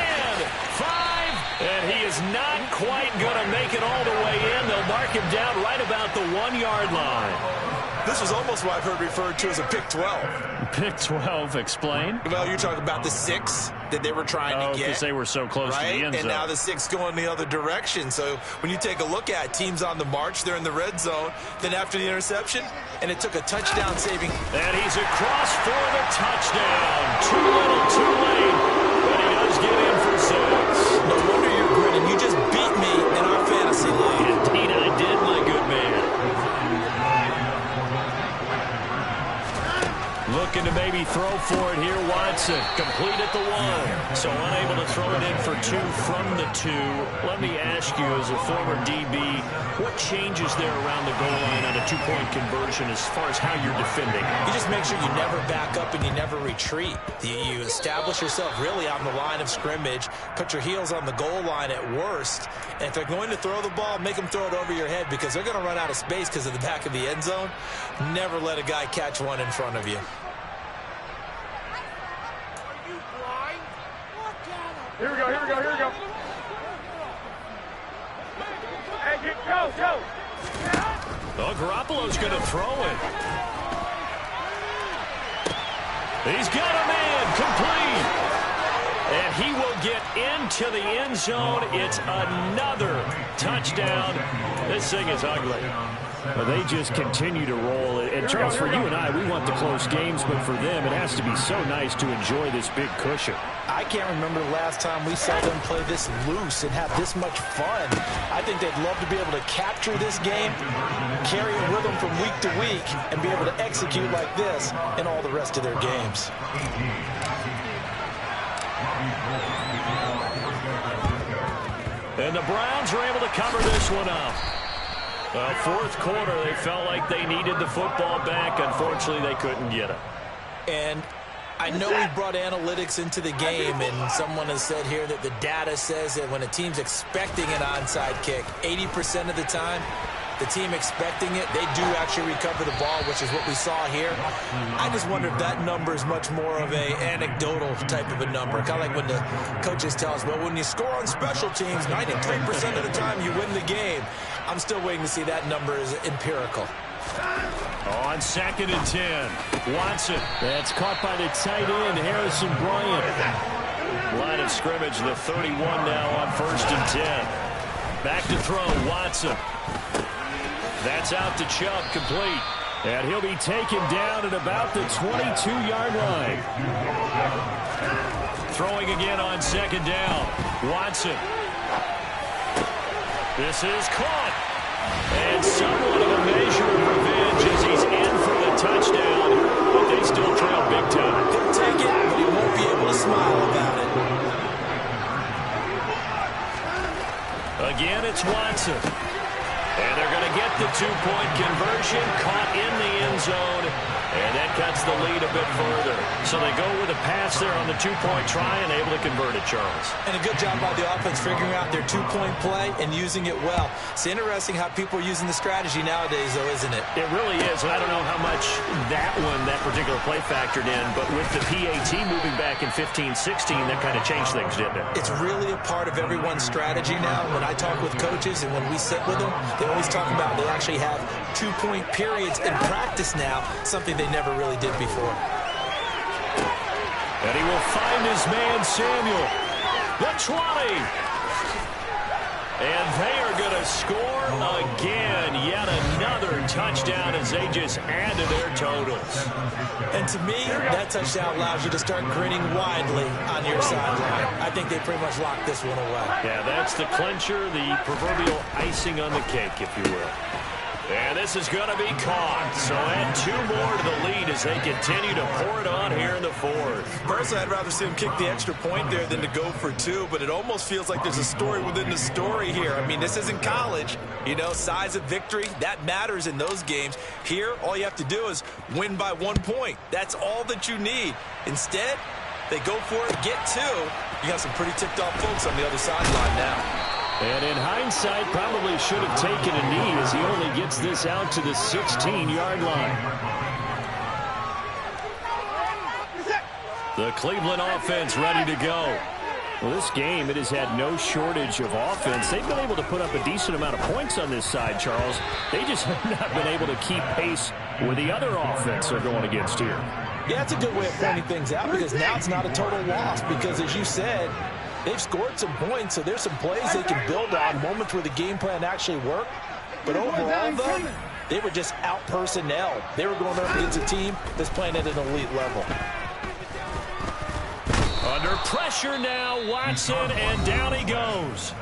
5, and he is not quite going to make it all the way in. They'll mark him down right about the 1-yard line.
This was almost what I've heard referred to as a pick 12.
Pick 12, explain.
Well, you're talking about the 6 that they were trying to get.
Because they were so close to the end zone.
And now the 6 going the other direction. So when you take a look at teams on the march, they're in the red zone. Then after the interception, and it took a touchdown saving.
And he's across for the touchdown. Too little, too late. But he does get in for 6.
No wonder you're grinning. You just beat me in our fantasy league.
Indeed I did, my good man. Looking to maybe throw for it Watson, complete at the 1. So unable to throw it in for 2 from the 2. Let me ask you, as a former DB, what changes there around the goal line on a 2-point conversion as far as how you're defending?
You just make sure you never back up and you never retreat. You establish yourself really on the line of scrimmage, put your heels on the goal line at worst, and if they're going to throw the ball, make them throw it over your head because they're going to run out of space because of the back of the end zone. Never let a guy catch one in front of you.
Here we go. Hey, go.
Oh, Garoppolo's going to throw it. He's got a man, complete. And he will get into the end zone. It's another touchdown. This thing is ugly.
Well, they just continue to roll. And, Charles, for you and I, we want the close games, but for them, it has to be so nice to enjoy this big cushion.
I can't remember the last time we saw them play this loose and have this much fun. I think they'd love to be able to capture this game, carry it with them from week to week, and be able to execute like this in all the rest of their games.
And the Browns were able to cover this one up. Fourth quarter, they felt like they needed the football back. Unfortunately, they couldn't get it.
And I know we brought analytics into the game, and someone has said here that the data says that when a team's expecting an onside kick, 80% of the time, the team expecting it, they do actually recover the ball, which is what we saw here. I just wonder if that number is much more of a anecdotal type of a number. Kind of like when the coaches tell us, well, when you score on special teams, 93% of the time you win the game. I'm still waiting to see that number is empirical.
On 2nd and 10, Watson.
That's caught by the tight end, Harrison Bryant.
Line of scrimmage, the 31 now on 1st and 10. Back to throw, Watson. That's out to Chubb, complete.
And he'll be taken down at about the 22-yard line.
Throwing again on 2nd down. Watson. This is caught. And somewhat of a measure of revenge as he's in for the touchdown. But they still trail big time.
He'll take it, but he won't be able to smile about it.
Again, it's Watson. And they're going to get the 2-point conversion, caught in the end zone, and that cuts the lead a bit further. So they go with a pass there on the 2-point try and able to convert it, Charles.
And a good job by the offense figuring out their 2-point play and using it well. It's interesting how people are using the strategy nowadays, though, isn't it?
It really is, and I don't know how much that particular play factored in, but with the PAT moving back in 15-16, that kind of changed things, didn't it?
It's really a part of everyone's strategy now. When I talk with coaches and when we sit with them, they always talk about they actually have 2-point periods in practice now, something they never really did before.
And he will find his man, Samuel. The 20. And they are going to score again. Yet another touchdown as they just add to their totals.
And to me, that touchdown allows you to start grinning widely on your sideline. I think they pretty much locked this one away.
Yeah, that's the clincher, the proverbial icing on the cake, if you will. And this is going to be caught. So add 2 more to the lead as they continue to pour it on here in the 4th.
Personally, I'd rather see him kick the extra point there than to go for 2, but it almost feels like there's a story within the story here. I mean, this isn't college. You know, size of victory, that matters in those games. Here, all you have to do is win by 1 point. That's all that you need. Instead, they go for it, get 2. You got some pretty ticked off folks on the other sideline now.
And in hindsight, probably should have taken a knee as he only gets this out to the 16-yard line.
The Cleveland offense ready to go.
Well, this game, it has had no shortage of offense. They've been able to put up a decent amount of points on this side, Charles. They just have not been able to keep pace with the other offense they're going against here.
Yeah, that's a good way of pointing things out because now it's not a total loss because, as you said, they've scored some points, so there's some plays they can build on, moments where the game plan actually worked. But overall, though, they were just out-personnel. They were going up against a team that's playing at an elite level.
Under pressure now, Watson, and down he goes.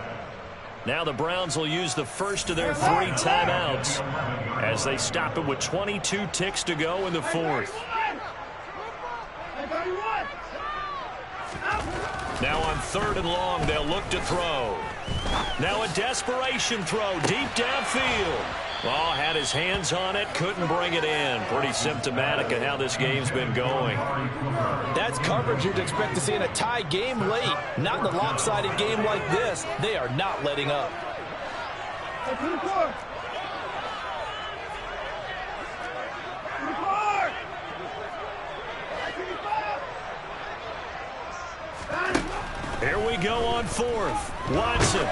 Now the Browns will use the first of their 3 timeouts as they stop it with 22 ticks to go in the 4th.
Now on 3rd and long, they'll look to throw. Now a desperation throw deep downfield. Ball had his hands on it, couldn't bring it in. Pretty symptomatic of how this game's been going.
That's coverage you'd expect to see in a tie game late. Not in a lopsided game like this. They are not letting up.
Here we go on 4th. Watson.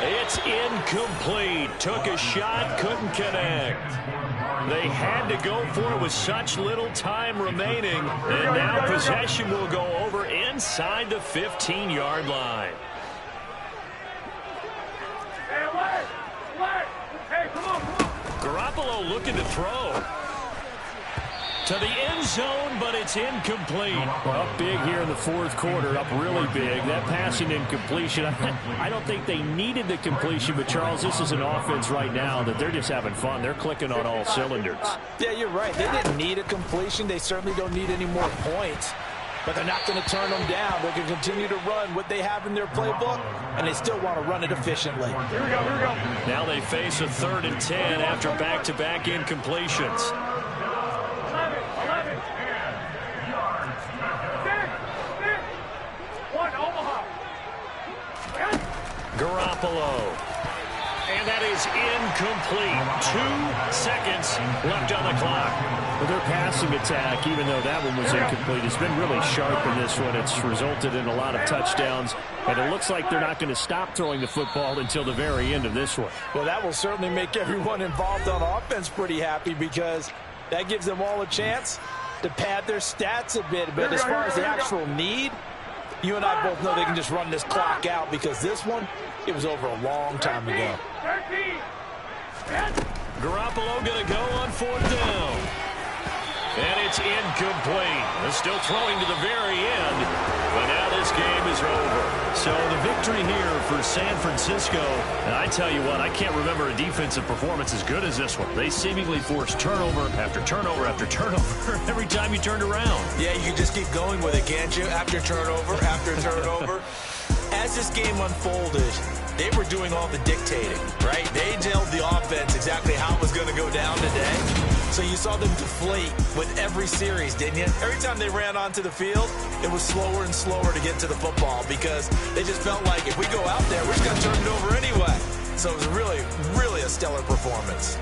It's incomplete. Took a shot, couldn't connect. They had to go for it with such little time remaining. And now possession will go over inside the 15-yard line. Garoppolo looking to throw. To the end zone, but it's incomplete.
Up big here in the 4th quarter, up really big. That passing incompletion, I don't think they needed the completion, but Charles, this is an offense right now that they're just having fun. They're clicking on all cylinders.
Yeah, you're right. They didn't need a completion. They certainly don't need any more points. But they're not going to turn them down. They can continue to run what they have in their playbook, and they still want to run it efficiently.
Here we go, here we go.
Now they face a 3rd and 10 after back-to-back incompletions.
11 yards. 1 Omaha.
Garoppolo. And that is incomplete. 2 seconds left on the clock.
Well, their passing attack, even though that one was incomplete, has been really sharp in this one. It's resulted in a lot of touchdowns, and it looks like they're not going to stop throwing the football until the very end of this one.
Well, that will certainly make everyone involved on offense pretty happy because that gives them all a chance to pad their stats a bit. But as far as the actual need, you and I both know they can just run this clock out because this one, it was over a long time ago.
13.
Garoppolo going to go on 4th down. And it's incomplete. They're still throwing to the very end, but now this game is over. So the victory here for San Francisco, and I tell you what, I can't remember a defensive performance as good as this one. They seemingly forced turnover after turnover after turnover every time you turned around.
Yeah, you can just keep going with it, can't you? After turnover, after turnover. As this game unfolded, they were doing all the dictating, right? They told the offense exactly how it was going to go down today. So you saw them deflate with every series, didn't you? Every time they ran onto the field, it was slower and slower to get to the football because they just felt like if we go out there, we're just going to turn it over anyway. So it was really, really a stellar performance.